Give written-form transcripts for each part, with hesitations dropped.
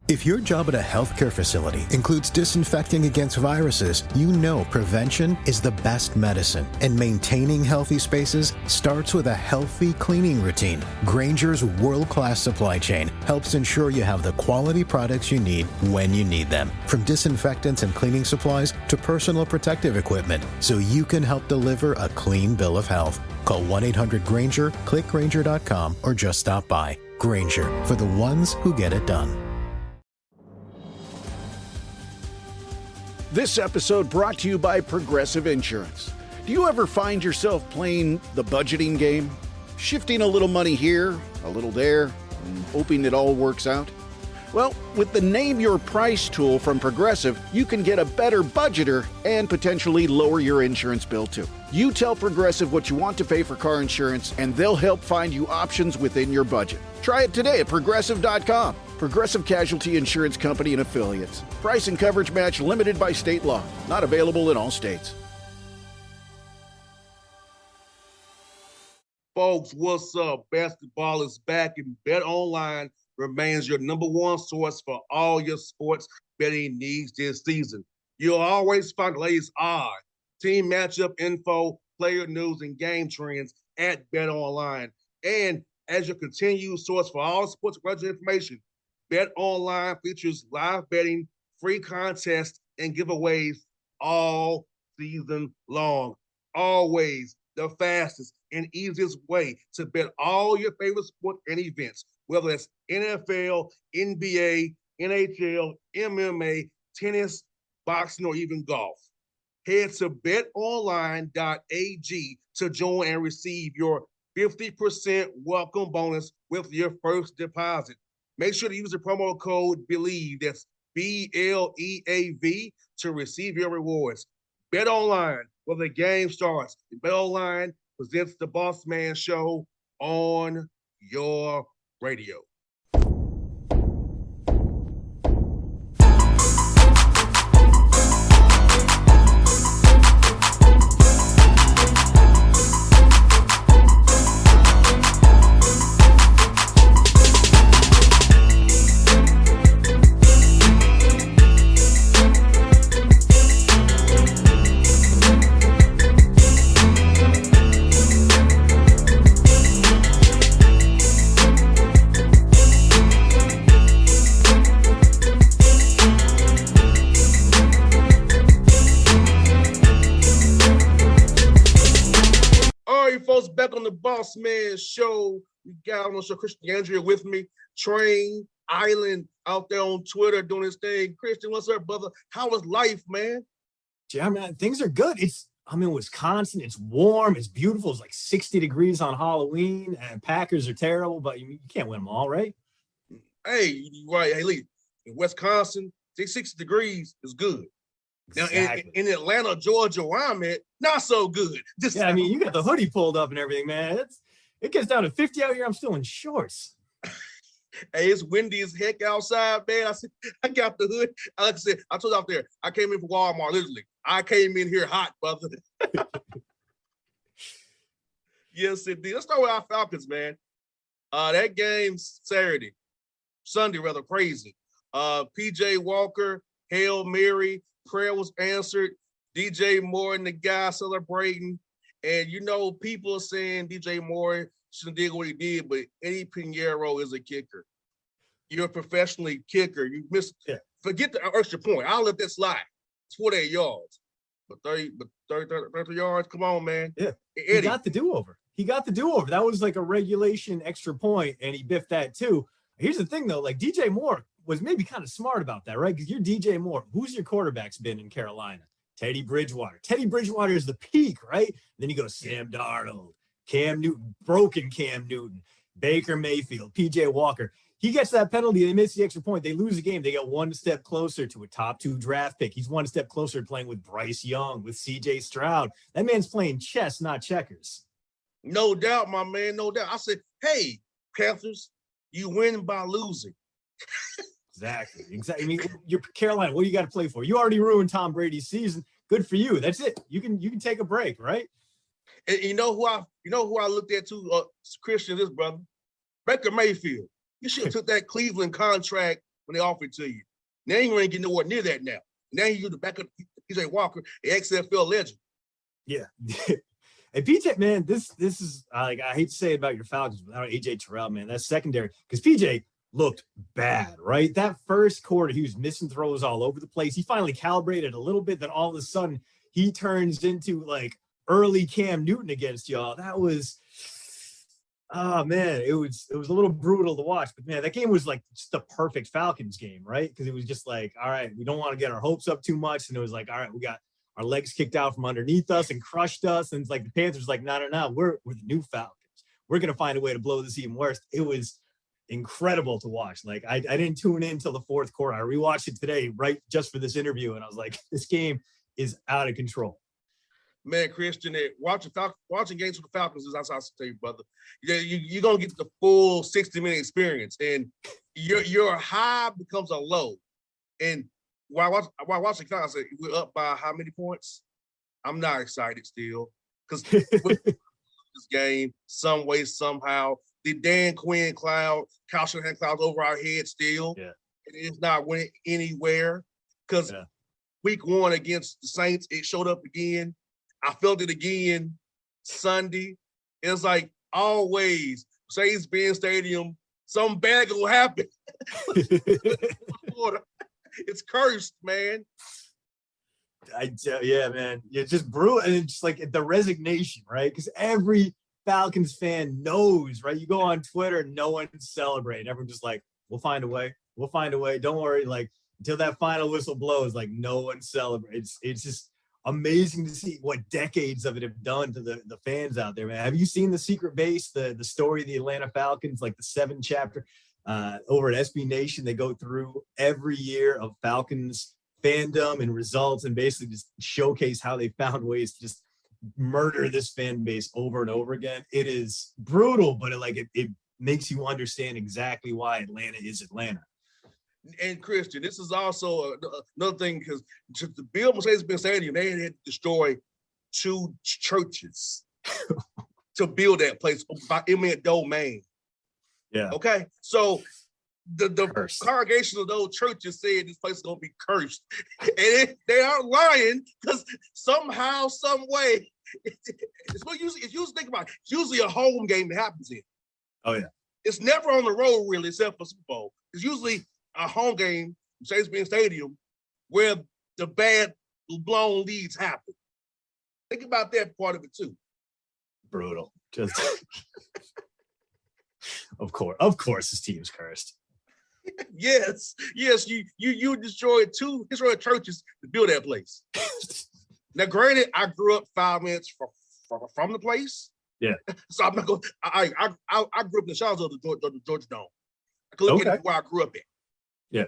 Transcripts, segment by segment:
If your job at a healthcare facility includes disinfecting against viruses, you know prevention is the best medicine. And maintaining healthy spaces starts with a healthy cleaning routine. Grainger's world-class supply chain helps ensure you have the quality products you need when you need them. From disinfectants and cleaning supplies to personal protective equipment, so you can help deliver a clean bill of health. Call 1-800-GRAINGER, click Grainger.com, or just stop by. Grainger, for the ones who get it done. This episode brought to you by Progressive Insurance. Do you ever find yourself playing the budgeting game? Shifting a little money here, a little there, and hoping it all works out? Well, with the Name Your Price tool from Progressive, you can get a better budgeter and potentially lower your insurance bill too. You tell Progressive what you want to pay for car insurance, and they'll help find you options within your budget. Try it today at Progressive.com. Progressive Casualty Insurance Company and Affiliates. Price and coverage match limited by state law. Not available in all states. Folks, what's up? Basketball is back, and BetOnline remains your number one source for all your sports betting needs this season. You'll always find the latest odds, team matchup info, player news, and game trends at BetOnline. And as your continued source for all sports related information, BetOnline features live betting, free contests, and giveaways all season long. Always the fastest and easiest way to bet all your favorite sports and events, whether it's NFL, NBA, NHL, MMA, tennis, boxing, or even golf. Head to betonline.ag to join and receive your 50% welcome bonus with your first deposit. Make sure to use the promo code BELIEVE, that's BLEAV, to receive your rewards. BetOnline, where the game starts. BetOnline presents the Bossman Show on your radio. Folks, back on the Bossman Show. We got on the show Christian Andrea with me, Train Island out there on Twitter doing his thing. Christian, what's up, brother? How is life, man? Yeah, man, things are good. I'm in Wisconsin. It's warm. It's beautiful. It's like 60 degrees on Halloween, and Packers are terrible, but you can't win them all, right? Hey, right. Hey, Lee, in Wisconsin, 60 degrees is good. Exactly. Now, in Atlanta, Georgia, where I'm at, not so good. I mean, you got the hoodie pulled up and everything, man. It gets down to 50 out here. I'm still in shorts. Hey, it's windy as heck outside, man. I got the hood. Like I said, I told you out there, I came in from Walmart, literally. I came in here hot, brother. Yes, indeed. Let's start with our Falcons, man. That game Sunday, rather, crazy. P.J. Walker, Hail Mary, prayer was answered. DJ Moore and the guy celebrating. And, people are saying DJ Moore shouldn't have did what he did, but Eddie Pinheiro is a kicker. You're a professionally kicker. You missed. Yeah. Forget the extra point. I'll let that slide. It's 48 yards. But 30 yards, come on, man. Yeah, Eddie. He got the do-over. That was like a regulation extra point, and he biffed that too. Here's the thing, though. Like, DJ Moore was maybe kind of smart about that, right? Because you're DJ Moore. Who's your quarterback's been in Carolina? Teddy Bridgewater. Teddy Bridgewater is the peak, right? Then you go Sam Darnold, Cam Newton, broken Cam Newton, Baker Mayfield, P.J. Walker. He gets that penalty. They miss the extra point. They lose the game. They get one step closer to a top 2 draft pick. He's one step closer to playing with Bryce Young, with C.J. Stroud. That man's playing chess, not checkers. No doubt, my man. No doubt. I said, hey, Panthers, you win by losing. Exactly. I mean, you're Carolina. What do you got to play for? You already ruined Tom Brady's season. Good for you. That's it. You can take a break, right? And you know who I looked at too, Christian, this brother, Baker Mayfield. You should have took that Cleveland contract when they offer it to you. Now you ain't getting nowhere near that now. Now you the back of PJ Walker, the XFL legend. Yeah. And PJ, man, this is like, I hate to say it about your Falcons without AJ Terrell, man. That's secondary because PJ looked bad, right? That first quarter, he was missing throws all over the place. He finally calibrated a little bit. Then all of a sudden, he turns into like early Cam Newton against y'all. That was, oh man, it was a little brutal to watch. But man, that game was like just the perfect Falcons game, right? Because it was just like, all right, we don't want to get our hopes up too much, and it was like, all right, we got our legs kicked out from underneath us and crushed us. And it's like the Panthers like, no, we're the new Falcons. We're going to find a way to blow this even worse. It was incredible to watch. Like I didn't tune in until the fourth quarter. I rewatched it today, right, just for this interview. And I was like, this game is out of control. Man, Christian, watching games with the Falcons is outside to tell you, brother. You're going to get the full 60-minute experience. And your high becomes a low. And while watching Falcons, I said, we're up by how many points? I'm not excited still. Because this game, some way, somehow, the Dan Quinn cloud, Kyle Shanahan cloud over our head still. Yeah. It's not winning anywhere. Because week 1 against the Saints, it showed up again. I felt it again Sunday. It's like always, Mercedes-Benz Stadium, something bad will happen. It's cursed, man. Yeah, man. It's just brutal. And it's just like the resignation, right? Because every Falcons fan knows, right? You go on Twitter, no one's celebrating. Everyone's just like, we'll find a way. We'll find a way. Don't worry. Like, until that final whistle blows, like, no one celebrates. It's just amazing to see what decades of it have done to the fans out there, man. Have you seen The Secret Base, the story of the Atlanta Falcons, like the 7th chapter over at SB Nation? They go through every year of Falcons fandom and results and basically just showcase how they found ways to just murder this fan base over and over again. It is brutal, but it makes you understand exactly why Atlanta is Atlanta. And Christian, this is also another thing, because to build Mercedes-Benz Stadium, they had to destroy 2 churches to build that place by eminent domain. Yeah. Okay. So the congregation of those churches said this place is gonna be cursed, and they aren't lying, because somehow, some way, it's usually think about it. It's usually a home game that happens in. Oh yeah. It's never on the road really, except for Super Bowl. It's usually a home game, Mercedes-Benz Stadium, where the bad blown leads happen. Think about that part of it too. Brutal. Just of course this team's cursed. Yes. You destroyed 2 churches to build that place. Now, granted, I grew up 5 minutes from the place. Yeah. So I'm not going. I grew up in the shadows of the Georgia Dome. I could look at where I grew up at. Yeah.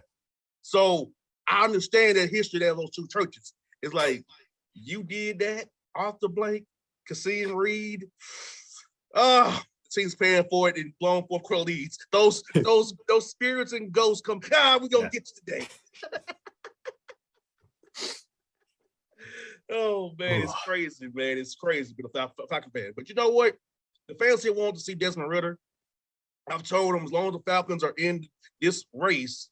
So I understand that history of those 2 churches. It's like, you did that, Arthur Blank, Cassine Reed. The team's paying for it and blown for leads. Those spirits and ghosts come. We're gonna get you today. Oh man, it's crazy, man. It's crazy being a Falcon fan. But you know what? The fans here want to see Desmond Ridder. I've told them, as long as the Falcons are in this race,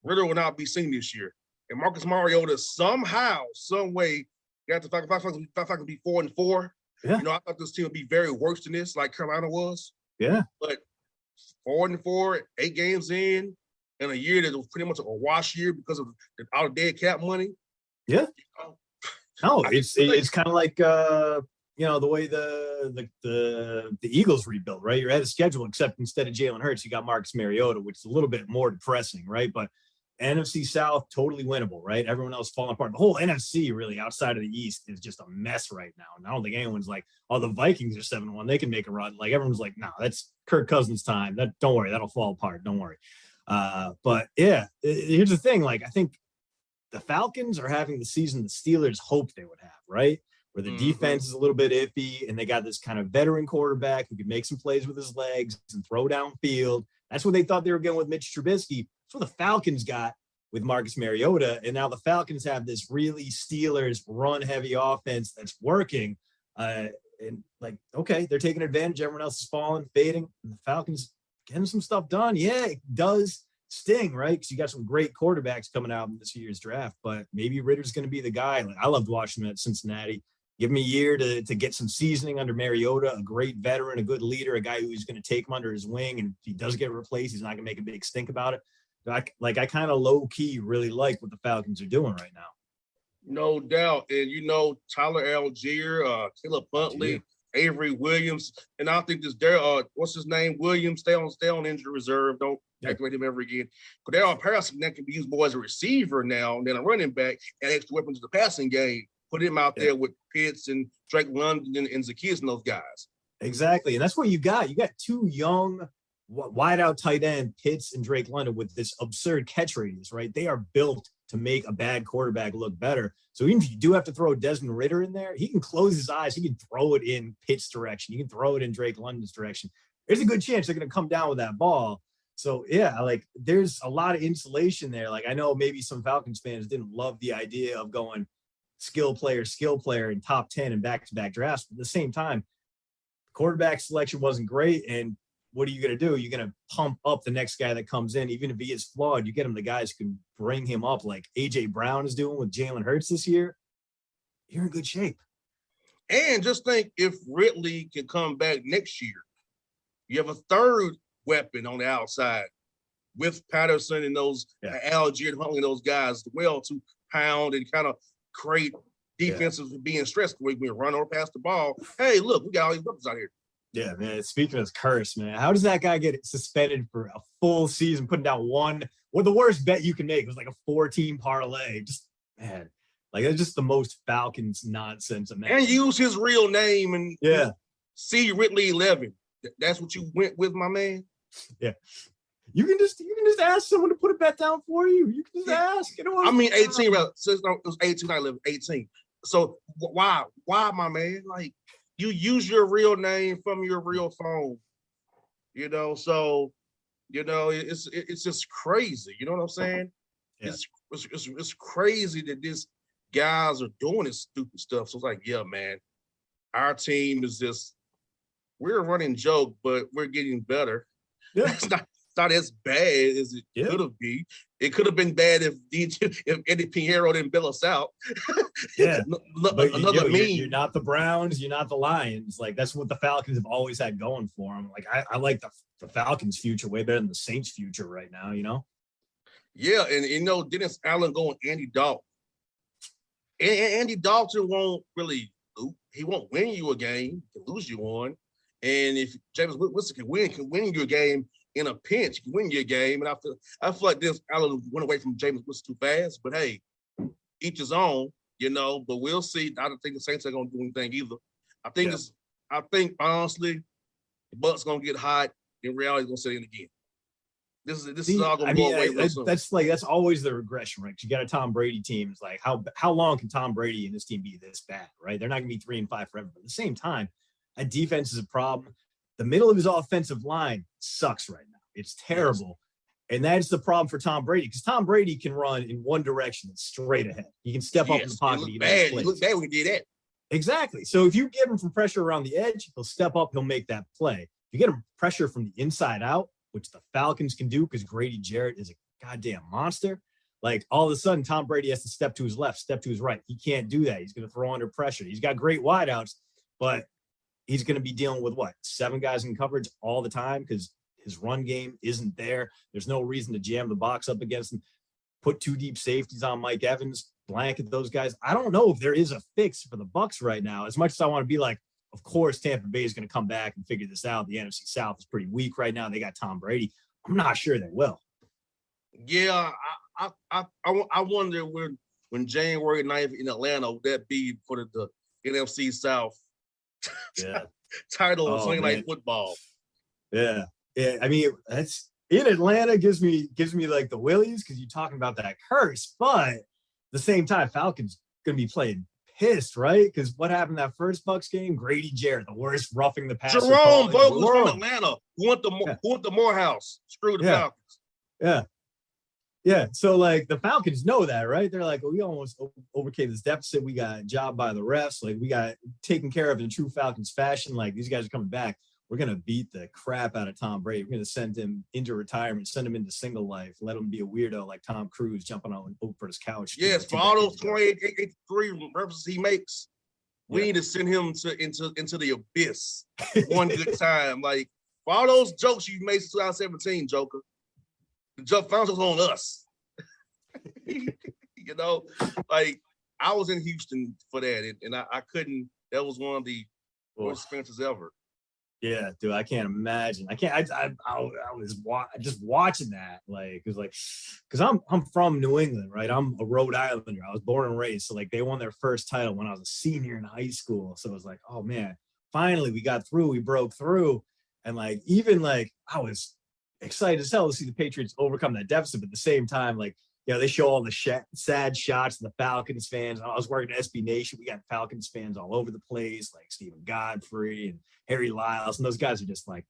Ridder will not be seen this year. And Marcus Mariota somehow, some way, got the Falcons be 4-4. Yeah. You know, I thought this team would be very worse than this, like Carolina was. Yeah. But 4-4, 8 games in a year that was pretty much a wash year because of all the dead cap money. Yeah. No, it's kind of like the way the Eagles rebuilt, right? You're ahead of schedule, except instead of Jalen Hurts, you got Marcus Mariota, which is a little bit more depressing, right? But NFC South, totally winnable, right? Everyone else falling apart. The whole NFC, really, outside of the East, is just a mess right now. And I don't think anyone's like, oh, the Vikings are 7-1. They can make a run. Like, everyone's like, no, that's Kirk Cousins' time. Don't worry. That'll fall apart. Don't worry. But, yeah, here's the thing. Like, I think the Falcons are having the season the Steelers hoped they would have, right? Where the defense is a little bit iffy, and they got this kind of veteran quarterback who can make some plays with his legs and throw downfield. That's what they thought they were getting with Mitch Trubisky. That's what the Falcons got with Marcus Mariota. And now the Falcons have this really Steelers run-heavy offense that's working. And like, okay, they're taking advantage. Everyone else is falling, fading. And the Falcons getting some stuff done. Yeah, it does sting, right? Because you got some great quarterbacks coming out in this year's draft, but maybe Ritter's going to be the guy. Like, I loved watching him at Cincinnati. Give him a year to get some seasoning under Mariota, a great veteran, a good leader, a guy who's going to take him under his wing. And if he does get replaced, he's not going to make a big stink about it. I kind of low key really like what the Falcons are doing right now. No doubt. And, Tyler Algier, Caleb Huntley, Avery Williams, and I think this what's his name? Williams, stay on injury reserve. Don't activate him ever again. But there are Patterson that can be used more as a receiver now than a running back and extra weapons to the passing game. Put him out there with Pitts and Drake London and Zacchaeus and those guys. Exactly. And that's what you got. You got two young wide out tight end, Pitts and Drake London, with this absurd catch radius, right? They are built to make a bad quarterback look better. So even if you do have to throw Desmond Ridder in there, he can close his eyes. He can throw it in Pitts' direction. He can throw it in Drake London's direction. There's a good chance they're going to come down with that ball. So, yeah, like there's a lot of insulation there. Like I know maybe some Falcons fans didn't love the idea of going skill player in top 10 in back-to-back drafts. But at the same time, quarterback selection wasn't great. And what are you going to do? You're going to pump up the next guy that comes in, even if he is flawed. You get him the guys who can bring him up like A.J. Brown is doing with Jalen Hurts this year. You're in good shape. And just think if Ridley can come back next year, you have a third weapon on the outside with Patterson and those Algier and Huntley and those guys as well to pound and kind of create defenses being stressed when we run or pass the ball. Hey, look, we got all these weapons out here. Yeah, man. Speaking of his curse, man, how does that guy get suspended for a full season, putting down one? What the worst bet you can make was like a 4-team parlay. Just, man, like that's just the most Falcons nonsense. And use his real name and see Ridley 11. That's what you went with, my man. Yeah. You can just ask someone to put a bet down for you. You can just ask. 18, right? So it was 18, not 11, 18. So why, my man? Like, you use your real name from your real phone, so, it's just crazy. You know what I'm saying? Yeah. It's crazy that these guys are doing this stupid stuff. So it's like, yeah, man, our team is we're a running joke, but we're getting better. Yeah. It's not as bad as it could have been. It could have been bad if Eddie Pinheiro didn't bail us out. Yeah. Another meme. You're not the Browns. You're not the Lions. Like, that's what the Falcons have always had going for them. Like, I like the Falcons' future way better than the Saints' future right now, Yeah, and, Dennis Allen going Andy Dalton. And Andy Dalton won't really – he won't win you a game. He can lose you one. And if James Winston can win you a game in a pinch, can win you a game. And I feel like this Allen went away from James Winston too fast. But hey, each his own, But we'll see. I don't think the Saints are going to do anything either. I think honestly, the Bucs going to get hot. In reality, going to sit in again. This is all going to go away. That's always the regression, right? You got a Tom Brady team. It's like how long can Tom Brady and this team be this bad, right? They're not going to be 3-5 forever. But at the same time, that defense is a problem. The middle of his offensive line sucks right now. It's terrible. And that's the problem for Tom Brady, because Tom Brady can run in one direction and straight ahead. He can step up in the pocket. He look bad when he did that. Exactly. So if you give him from pressure around the edge, he'll step up, he'll make that play. If you get him pressure from the inside out, which the Falcons can do because Grady Jarrett is a goddamn monster, like all of a sudden Tom Brady has to step to his left, step to his right. He can't do that. He's going to throw under pressure. He's got great wideouts, but he's going to be dealing with 7 guys in coverage all the time because his run game isn't there. There's no reason to jam the box up against him. Put 2 deep safeties on Mike Evans, blanket those guys. I don't know if there is a fix for the Bucs right now. As much as I want to be like, of course, Tampa Bay is going to come back and figure this out. The NFC South is pretty weak right now. They got Tom Brady. I'm not sure they will. Yeah, I wonder when January 9th in Atlanta, would that be for the NFC South title of Sunday Night Football? Yeah. Yeah, I mean, that's in Atlanta gives me like the willies because you're talking about that curse, but at the same time, Falcons gonna be playing pissed, right? Because what happened that first Bucs game? Grady Jarrett, the worst roughing the passer. Jerome Vogel's from Atlanta, who went to Morehouse. Screw the Falcons. Yeah. So like the Falcons know that, right? They're like, well, we almost overcame this deficit. We got jobbed by the refs. Like we got taken care of in true Falcons fashion. Like these guys are coming back. we're gonna beat the crap out of Tom Brady. We're gonna send him into retirement, send him into single life, let him be a weirdo like Tom Cruise jumping on Oprah's couch. Yes, for all those 23 references he makes, we need to send him into the abyss one good time. Like, for all those jokes you made since 2017, Joker, the joke found us on us. You know, like, I was in Houston for that, and I couldn't. That was one of the worst experiences ever. Yeah, dude, I can't imagine. I was just watching that, like, it was like, because I'm from New England, right? I'm a Rhode Islander. I was born and raised, so like they won their first title when I was a senior in high school. So it was like, oh man, finally we got through, we broke through, and like even like I was excited as hell to see the Patriots overcome that deficit. But at the same time, like, they show all the sad shots of the Falcons fans. I was working at SB Nation. We got Falcons fans all over the place, like Stephen Godfrey and Harry Lyles, and those guys are just like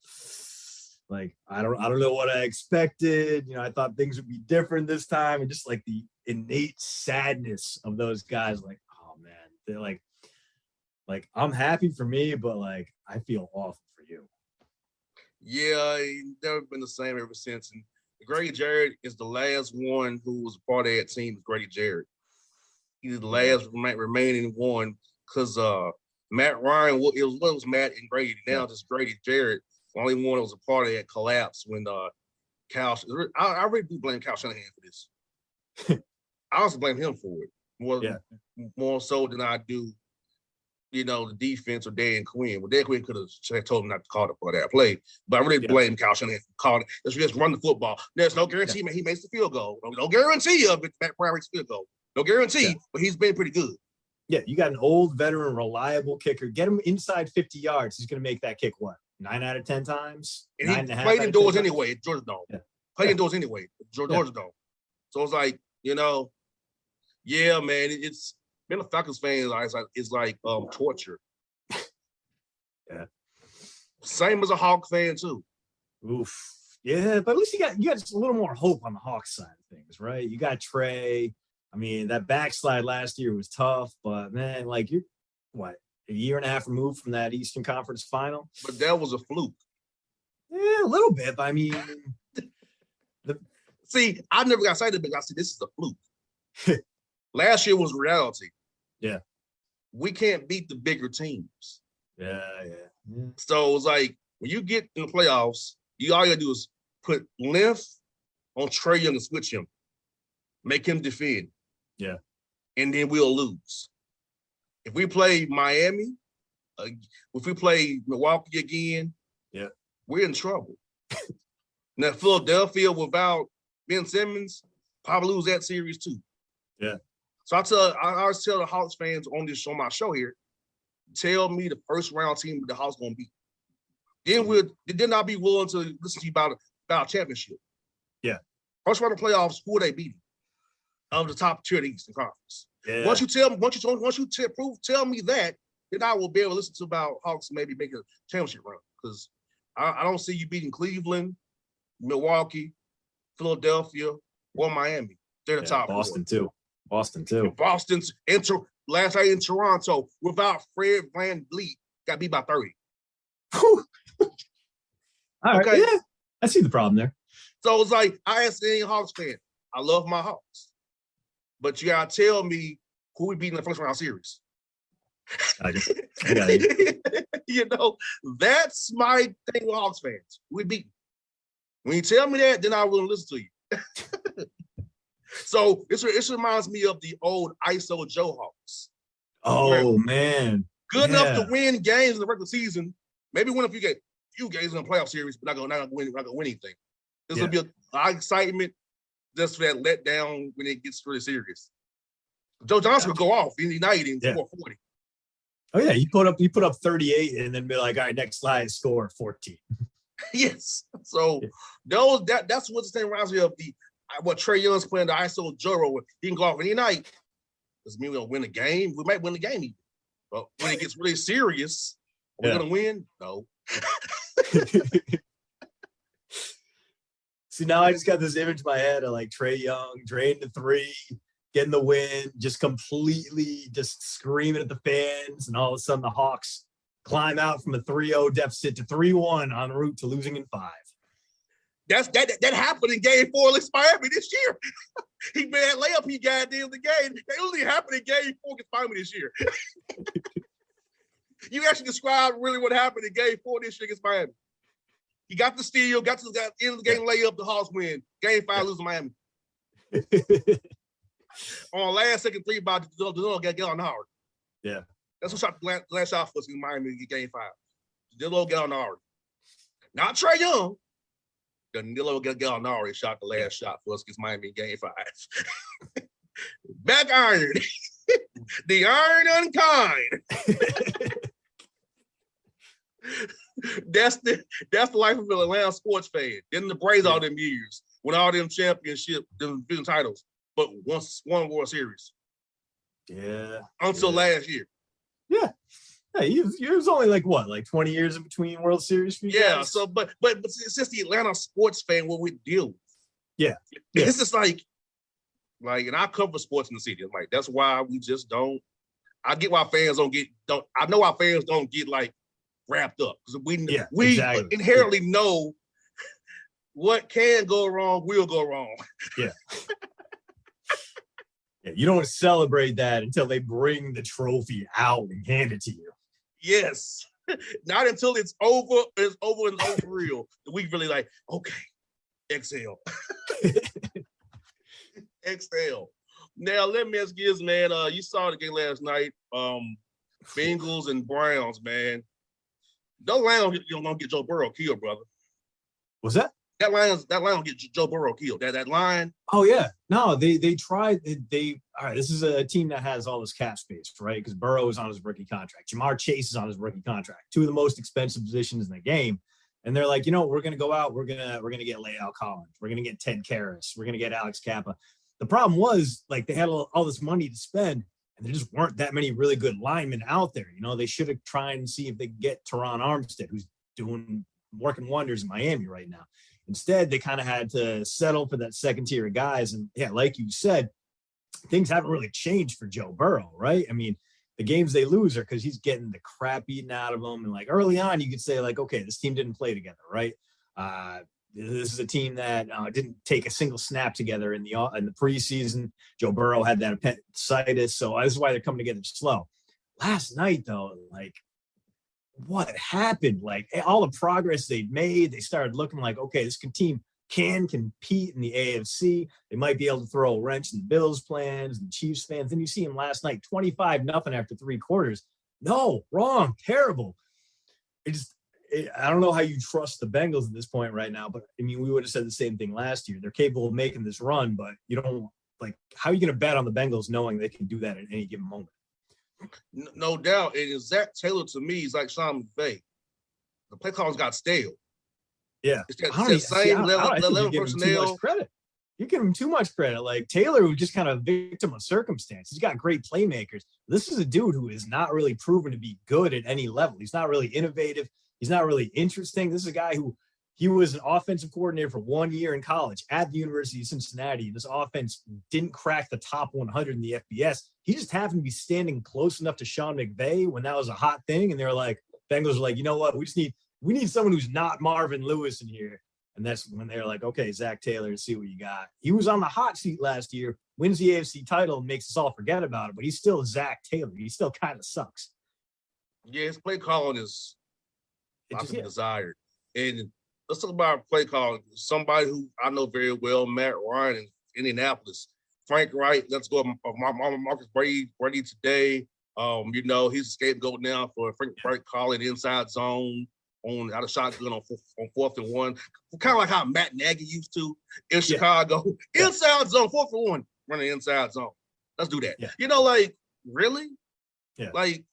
I don't know what I expected. I thought things would be different this time, and just like the innate sadness of those guys. Like, oh man, they're like I'm happy for me, but like I feel awful for you. Yeah, he's never been the same ever since. And Grady Jarrett is the last one who was a part of that team. Grady Jarrett. He's the last remaining one because Matt Ryan. It was Matt and Grady. Now just Grady Jarrett. The only one that was a part of that collapse when Cal. I really do blame Cal Shanahan for this. I also blame him for it more so than I do. The defense or Dan Quinn. Well, Dan Quinn could have told him not to call it for that play, but I really blame Kyle Shanahan for calling it. Let's just run the football. There's no guarantee he makes the field goal. No guarantee of it. Matt Ryan makes the field goal. No guarantee, but he's been pretty good. Yeah, you got an old veteran, reliable kicker. Get him inside 50 yards. He's going to make that kick, what, 9 out of 10 times? And he played indoors anyway at Georgia Dome. Yeah. Played indoors anyway at Georgia Dome. So it's like, yeah, man, it's being a Falcons fan is like torture. Yeah. Same as a Hawk fan too. Oof. Yeah, but at least you got just a little more hope on the Hawks side of things, right? You got Trey. I mean, that backslide last year was tough, but man, like you're a year and a half removed from that Eastern Conference final. But that was a fluke. Yeah, a little bit. But I mean, see, I never got excited because I said this is a fluke. Last year was reality. Yeah. We can't beat the bigger teams. Yeah. So it's like when you get in the playoffs, all you gotta do is put length on Trae Young and switch him. Make him defend. Yeah. And then we'll lose. If we play Miami, if we play Milwaukee again, we're in trouble. Now, Philadelphia without Ben Simmons, probably lose that series too. Yeah. So I always tell the Hawks fans on my show here, tell me the first round team the Hawks gonna beat. Then I'll be willing to listen to you about a championship. Yeah. First round of playoffs, who are they beating? Of the top tier of the Eastern Conference. Yeah. Once you tell me that, then I will be able to listen to about Hawks maybe make a championship run. Because I don't see you beating Cleveland, Milwaukee, Philadelphia, or Miami. They're the top Boston four. Boston too. Boston's last night in Toronto without Fred VanVleet got beat by 30. All right. Okay. Yeah, I see the problem there. So it's like I asked any Hawks fan, I love my Hawks, but you gotta tell me who we beat in the first round series. I got you. That's my thing with Hawks fans. We beat. When you tell me that, then I will listen to you. So this reminds me of the old ISO Joe Hawks. Oh man, good enough to win games in the regular season. Maybe win a few games in the playoff series, but not gonna win anything. This will be a excitement just for that letdown when it gets really serious. Joe Johnson will go off any night and score 40. Oh yeah, he put up 38 and then be like, all right, next slide, score 14. Yes. So that's what the thing reminds me of what Trae Young's playing the ISO Joe role. He can go off any night. Doesn't mean we're gonna win a game. We might win the game even. But when it gets really serious, are we gonna win? No. See, now I just got this image in my head of like Trae Young drained the three, getting the win, just completely just screaming at the fans, and all of a sudden the Hawks climb out from a 3-0 deficit to 3-1 en route to losing in 5. That happened in Game 4 against Miami this year. He made layup. He got in the game. That only happened in Game 4 against Miami this year. You actually described really what happened in Game 4 this year against Miami. He got the steal, got to the end of the game layup. The Hawks win. Game 5 lose to Miami. On last second three by Danilo get on Howard. Yeah, that's what shot the last shot for us in Miami in Game 5. Danilo get on Howard. Not Trae Young. Danilo Gallinari shot the last shot for us against Miami in Game 5. Back iron. The iron unkind. That's the life of an Atlanta sports fan. Then the Braves all them years, won all them championship, them division titles, but once one World Series. Yeah. Until last year. Yeah. Hey, he was only like 20 years in between World Series for you guys? So but it's just the Atlanta sports fan what we deal with. Yeah. It's just like, and I cover sports in the city. Like, that's why we just don't. I get why fans I know why fans don't get like wrapped up, because we inherently know what can go wrong will go wrong. Yeah. Yeah, you don't celebrate that until they bring the trophy out and hand it to you. Yes. Not until it's over. It's over and over real. We really like, okay, exhale. Exhale. Now, let me ask you this, man. You saw the game last night. Bengals and Browns, man. Don't get Joe Burrow killed, brother. What's that? That line will get Joe Burrow killed. That line. Oh yeah, no, they tried. All right. This is a team that has all this cap space, right? Because Burrow is on his rookie contract. Jamar Chase is on his rookie contract. Two of the most expensive positions in the game, and they're like, we're gonna go out. We're gonna get La'el Collins. We're gonna get Ted Karras. We're gonna get Alex Kappa. The problem was, like, they had all this money to spend, and there just weren't that many really good linemen out there. They should have tried and see if they could get Teron Armstead, who's working wonders in Miami right now. Instead, they kind of had to settle for that second tier of guys. And yeah, like you said, things haven't really changed for Joe Burrow, right? I mean, the games they lose are because he's getting the crap beaten out of him. And like early on, you could say like, okay, this team didn't play together, right? This is a team that didn't take a single snap together in the preseason. Joe Burrow had that appendicitis, so this is why they're coming together slow. Last night, though, like, what happened? Like, all the progress they'd made, they started looking like, okay, this team can compete in the AFC. They might be able to throw a wrench in the Bills' plans and Chiefs fans. Then you see him last night, 25-0 after 3 quarters. No, wrong, terrible. I don't know how you trust the Bengals at this point right now, but I mean, we would have said the same thing last year. They're capable of making this run, but you don't, like, how are you going to bet on the Bengals knowing they can do that at any given moment? No doubt. And Zach Taylor, to me, is like Sean McVay. The play calls got stale. Yeah. It's that same level personnel. You give him too much credit. Like, Taylor was just kind of a victim of circumstance. He's got great playmakers. This is a dude who is not really proven to be good at any level. He's not really innovative. He's not really interesting. This is a guy who he was an offensive coordinator for 1 year in college at the University of Cincinnati. This offense didn't crack the top 100 in the FBS. He just happened to be standing close enough to Sean McVay when that was a hot thing. And they're like, Bengals are like, you know what? We need someone who's not Marvin Lewis in here. And that's when they're like, okay, Zach Taylor, see what you got. He was on the hot seat last year, wins the AFC title, and makes us all forget about it. But he's still Zach Taylor. He still kind of sucks. Yeah, his play calling is desired. And let's talk about play calling. Somebody who I know very well, Matt Ryan in Indianapolis. Frank Wright, let's go. Marcus Brady today. He's a scapegoat now for Frank Wright calling inside zone out of shotgun on 4th and 1. Kind of like how Matt Nagy used to in Chicago. Inside zone, 4th and 1, running inside zone. Let's do that. Yeah. Really? Yeah. Like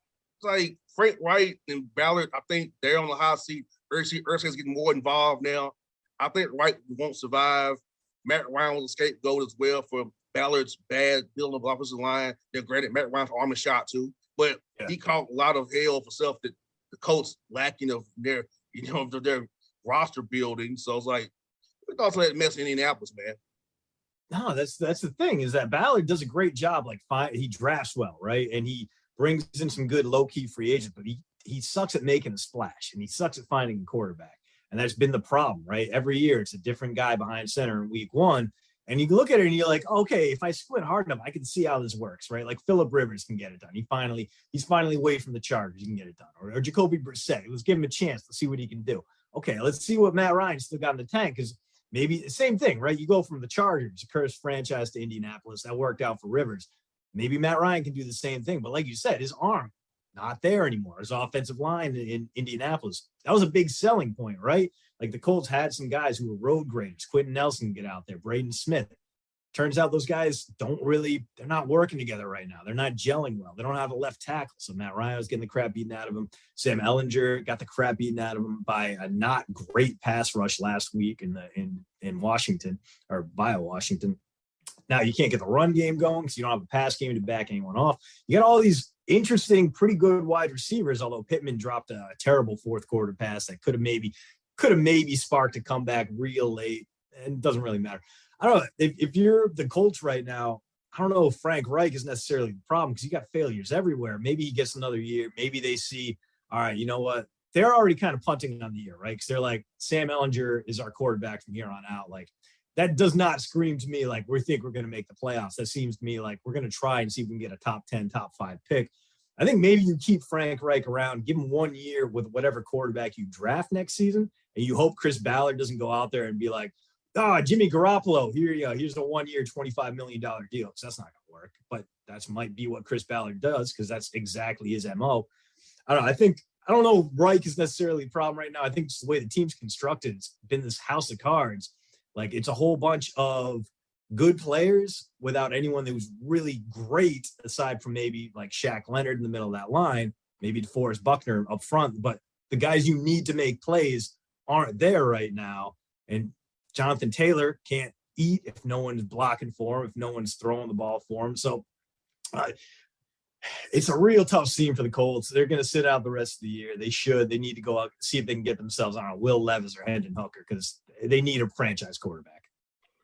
Frank Wright and Ballard, I think they're on the hot seat. Ursay's getting more involved now. I think Wright won't survive. Matt Ryan was a scapegoat as well for Ballard's bad building of offensive line. They're granted Matt Ryan's arm and shot too, but he caught a lot of hell for stuff that the Colts lacking of their roster building. So it's like, we thought that mess in Indianapolis, man. No, that's the thing, is that Ballard does a great job. Like, he drafts well, right? And he brings in some good low-key free agents, but he he sucks at making a splash, and he sucks at finding a quarterback. And that's been the problem, right? Every year it's a different guy behind center in week one. And you look at it and you're like, okay, if I squint hard enough, I can see how this works, right? Like Phillip Rivers can get it done. He's finally away from the Chargers. He can get it done. Or Jacoby Brissett. Let's give him a chance. Let's see what he can do. Okay, let's see what Matt Ryan still got in the tank, because maybe the same thing, right? You go from the Chargers, a cursed franchise, to Indianapolis. That worked out for Rivers. Maybe Matt Ryan can do the same thing. But like you said, his arm, not there anymore. His offensive line in Indianapolis, that was a big selling point, right? Like the Colts had some guys who were road graders. Quentin Nelson get out there, Braden Smith. Turns out those guys they're not working together right now. They're not gelling well. They don't have a left tackle. So Matt Ryan was getting the crap beaten out of him. Sam Ehlinger got the crap beaten out of him by a not great pass rush last week in Washington, or via Washington. Now you can't get the run game going because you don't have a pass game to back anyone off. You got all these interesting, pretty good wide receivers, although Pittman dropped a terrible fourth quarter pass that could have maybe sparked a comeback real late, and it doesn't really matter. I don't know. If you're the Colts right now, I don't know if Frank Reich is necessarily the problem, because you got failures everywhere. Maybe he gets another year. Maybe they see, all right, you know what? They're already kind of punting on the year, right? Because they're like, Sam Ehlinger is our quarterback from here on out. Like, that does not scream to me like we think we're going to make the playoffs. That seems to me like we're going to try and see if we can get a top 10, top 5 pick. I think maybe you keep Frank Reich around, give him 1 year with whatever quarterback you draft next season, and you hope Chris Ballard doesn't go out there and be like, Jimmy Garoppolo, here's a 1 year, $25 million deal. Because that's not going to work. But that might be what Chris Ballard does, because that's exactly his MO. I don't know if Reich is necessarily the problem right now. I think just the way the team's constructed, it's been this house of cards. Like, it's a whole bunch of good players without anyone that was really great, aside from maybe like Shaq Leonard in the middle of that line, maybe DeForest Buckner up front. But the guys you need to make plays aren't there right now. And Jonathan Taylor can't eat if no one's blocking for him, if no one's throwing the ball for him. So it's a real tough scene for the Colts. They're going to sit out the rest of the year. They need to go out, see if they can get themselves on a Will Levis or Hendon Hooker, because they need a franchise quarterback.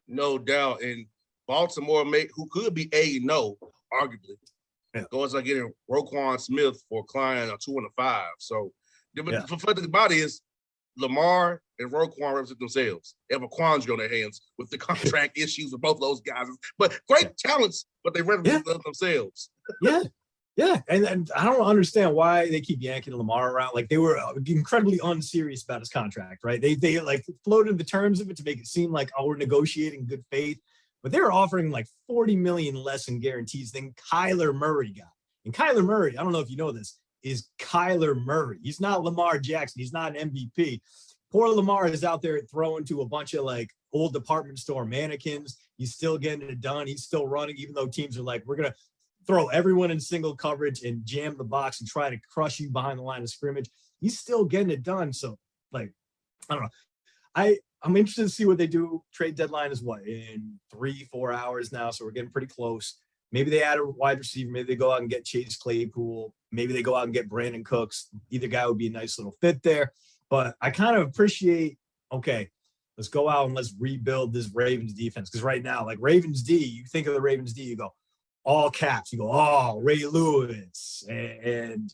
No doubt. And Baltimore, who could be 8-0, arguably, goes like getting Roquan Smith for Klein a 2 and a 5. So the thing about it is, Lamar and Roquan represent themselves. They have a quandary on their hands with the contract issues with both of those guys. But great talents, but they represent themselves. Yeah. And I don't understand why they keep yanking Lamar around. Like, they were incredibly unserious about his contract, right? They like floated the terms of it to make it seem like, we're negotiating good faith. But they were offering like $40 million less in guarantees than Kyler Murray got. And Kyler Murray, I don't know if you know this, is Kyler Murray. He's not Lamar Jackson. He's not an MVP. Poor Lamar is out there throwing to a bunch of like old department store mannequins. He's still getting it done. He's still running, even though teams are like, we're going to throw everyone in single coverage and jam the box and try to crush you behind the line of scrimmage. He's still getting it done. So, like, I don't know. I'm interested to see what they do. Trade deadline is in 3-4 hours now. So we're getting pretty close. Maybe they add a wide receiver. Maybe they go out and get Chase Claypool. Maybe they go out and get Brandon Cooks. Either guy would be a nice little fit there. But I kind of appreciate, okay, let's go out and let's rebuild this Ravens defense. Because right now, like Ravens D, you think of the Ravens D, you go, all caps. You go, Ray Lewis and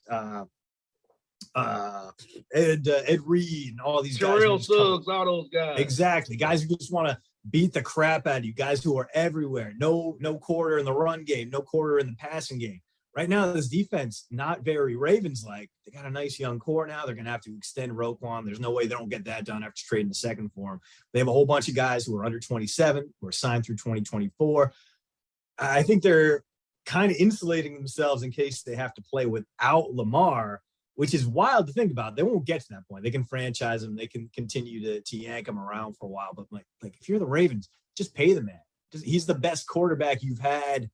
Ed Reed and all these guys. Terrell Suggs, all those guys. Exactly. Guys who just want to beat the crap out of you. Guys who are everywhere. No quarter in the run game. No quarter in the passing game. Right now, this defense, not very Ravens-like. They got a nice young core now. They're going to have to extend Roquan. There's no way they don't get that done after trading the second for him. They have a whole bunch of guys who are under 27, who are signed through 2024. I think they're kind of insulating themselves in case they have to play without Lamar, which is wild to think about. They won't get to that point. They can franchise him. They can continue to yank him around for a while. But like if you're the Ravens, just pay the man. He's the best quarterback you've had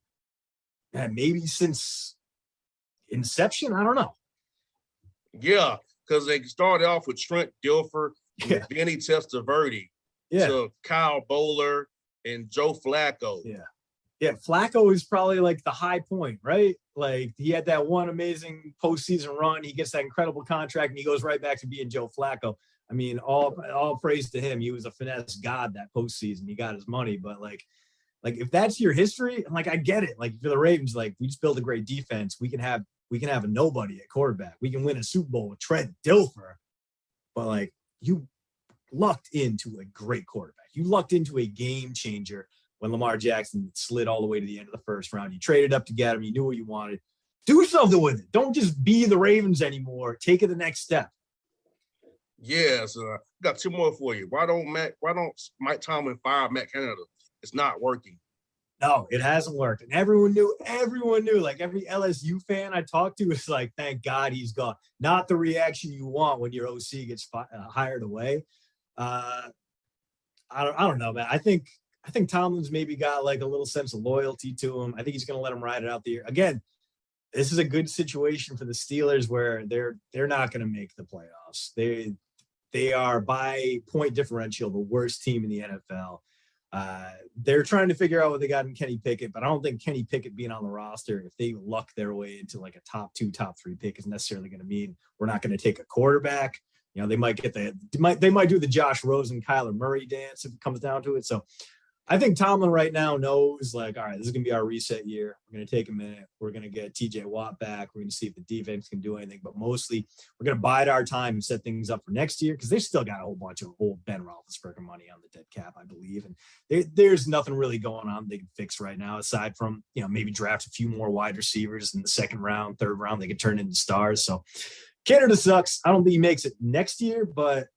maybe since inception. I don't know. Yeah, because they started off with Trent Dilfer, Vinny Testaverde, to Kyle Bowler and Joe Flacco. Yeah, Flacco is probably like the high point, right? Like he had that one amazing postseason run. He gets that incredible contract, and he goes right back to being Joe Flacco. I mean, all praise to him. He was a finesse god that postseason. He got his money, but like if that's your history, like I get it. Like for the Ravens, like we just build a great defense. We can have we can have a nobody at quarterback. We can win a Super Bowl with Trent Dilfer. But, like, you lucked into a great quarterback. You lucked into a game changer when Lamar Jackson slid all the way to the end of the first round. You traded up to get him. You knew what you wanted. Do something with it. Don't just be the Ravens anymore. Take it the next step. Yes, got two more for you. Why don't Mike Tomlin fire Matt Canada? It's not working. No, it hasn't worked. And everyone knew, like every LSU fan I talked to is like, thank God he's gone. Not the reaction you want when your OC gets hired away. I don't know, man. I think Tomlin's maybe got like a little sense of loyalty to him. I think he's going to let him ride it out the year. Again, this is a good situation for the Steelers where they're not going to make the playoffs. They are by point differential the worst team in the NFL. They're trying to figure out what they got in Kenny Pickett, but I don't think Kenny Pickett being on the roster, if they luck their way into like a top 2, top 3 pick, is necessarily going to mean we're not going to take a quarterback. You know, they might do the Josh Rosen, Kyler Murray dance if it comes down to it. So I think Tomlin right now knows, like, all right, this is going to be our reset year. We're going to take a minute. We're going to get TJ Watt back. We're going to see if the defense can do anything. But mostly, we're going to bide our time and set things up for next year because they've still got a whole bunch of old Ben Roethlisberger money on the dead cap, I believe. And there's nothing really going on they can fix right now aside from, you know, maybe draft a few more wide receivers in the second round, third round. They could turn into stars. So Canada sucks. I don't think he makes it next year, but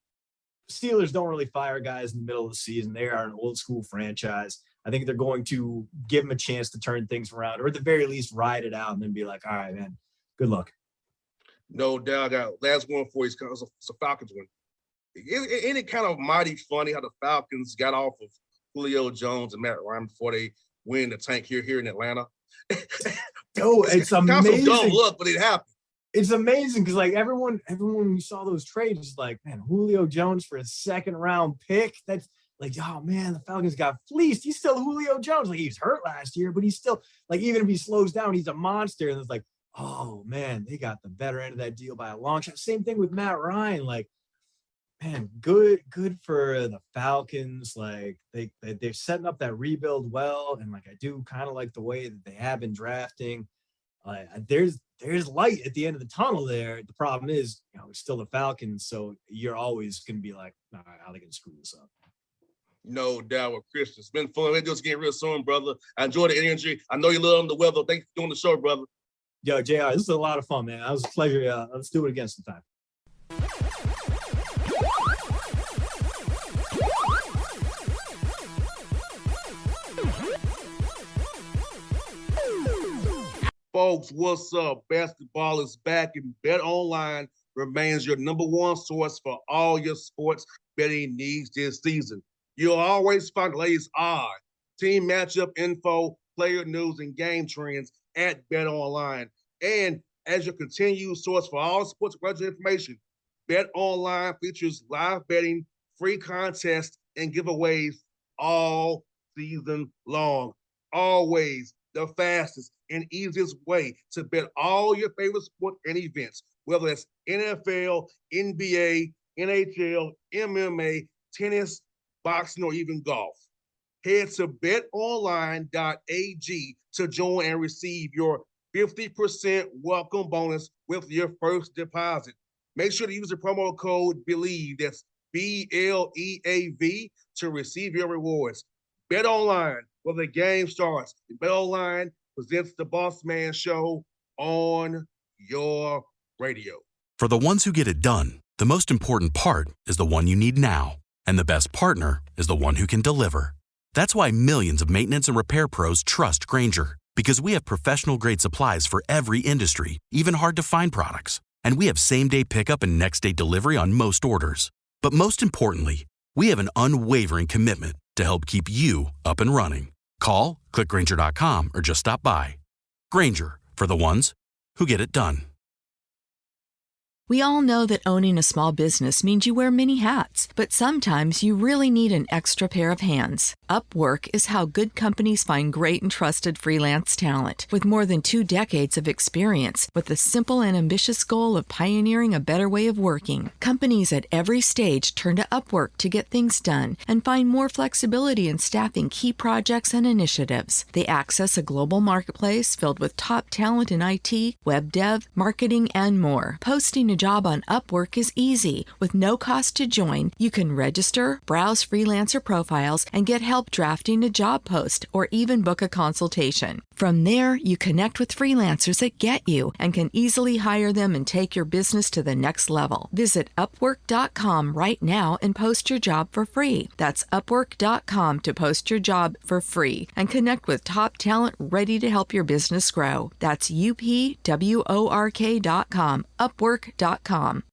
Steelers don't really fire guys in the middle of the season. They are an old school franchise. I think they're going to give him a chance to turn things around, or at the very least ride it out and then be like, all right, man, good luck. No doubt. I got last one for you. It's a Falcons one. Isn't it kind of mighty funny how the Falcons got off of Julio Jones and Matt Ryan before they win the tank here in Atlanta? Oh, it's amazing. Kind of some dumb luck, but it happened. It's amazing because, like, everyone when we saw those trades is like, man, Julio Jones for a second round pick. That's like, oh man, the Falcons got fleeced. He's still Julio Jones. Like, he was hurt last year, but he's still, like, even if he slows down, he's a monster. And it's like, oh man, they got the better end of that deal by a long shot. Same thing with Matt Ryan. Like, man, good for the Falcons. Like, they're setting up that rebuild well, and like I do kind of like the way that they have been drafting. There's light at the end of the tunnel there. The problem is, you know, it's still the Falcons, so you're always going to be like, all right, how are they going to screw this up? No doubt with Christian. It's been fun. We're just getting real soon, brother. I enjoy the energy. I know you love the weather. Thanks for doing the show, brother. Yo, JR, this is a lot of fun, man. It was a pleasure. Let's do it again sometime. Folks, what's up? Basketball is back, and BetOnline remains your number one source for all your sports betting needs this season. You'll always find the latest odds, team matchup info, player news, and game trends at BetOnline. And as your continued source for all sports related information, BetOnline features live betting, free contests, and giveaways all season long. Always the fastest and easiest way to bet all your favorite sports and events, whether it's NFL, NBA, NHL, MMA, tennis, boxing, or even golf. Head to betonline.ag to join and receive your 50% welcome bonus with your first deposit. Make sure to use the promo code BELIEVE, that's BLEAV, to receive your rewards. BetOnline, where the game starts. BetOnline presents the Bossman Show on your radio. For the ones who get it done, the most important part is the one you need now. And the best partner is the one who can deliver. That's why millions of maintenance and repair pros trust Grainger, because we have professional-grade supplies for every industry, even hard-to-find products. And we have same-day pickup and next-day delivery on most orders. But most importantly, we have an unwavering commitment to help keep you up and running. Call, click Grainger.com, or just stop by. Grainger, for the ones who get it done. We all know that owning a small business means you wear many hats, but sometimes you really need an extra pair of hands. Upwork is how good companies find great and trusted freelance talent. With more than 2 decades of experience, with the simple and ambitious goal of pioneering a better way of working, companies at every stage turn to Upwork to get things done and find more flexibility in staffing key projects and initiatives. They access a global marketplace filled with top talent in IT, web dev, marketing, and more. Posting a job on Upwork is easy. With no cost to join, you can register, browse freelancer profiles, and get help drafting a job post or even book a consultation. From there, you connect with freelancers that get you and can easily hire them and take your business to the next level. Visit Upwork.com right now and post your job for free. That's Upwork.com to post your job for free and connect with top talent ready to help your business grow. That's UPWORK.com, Upwork.com.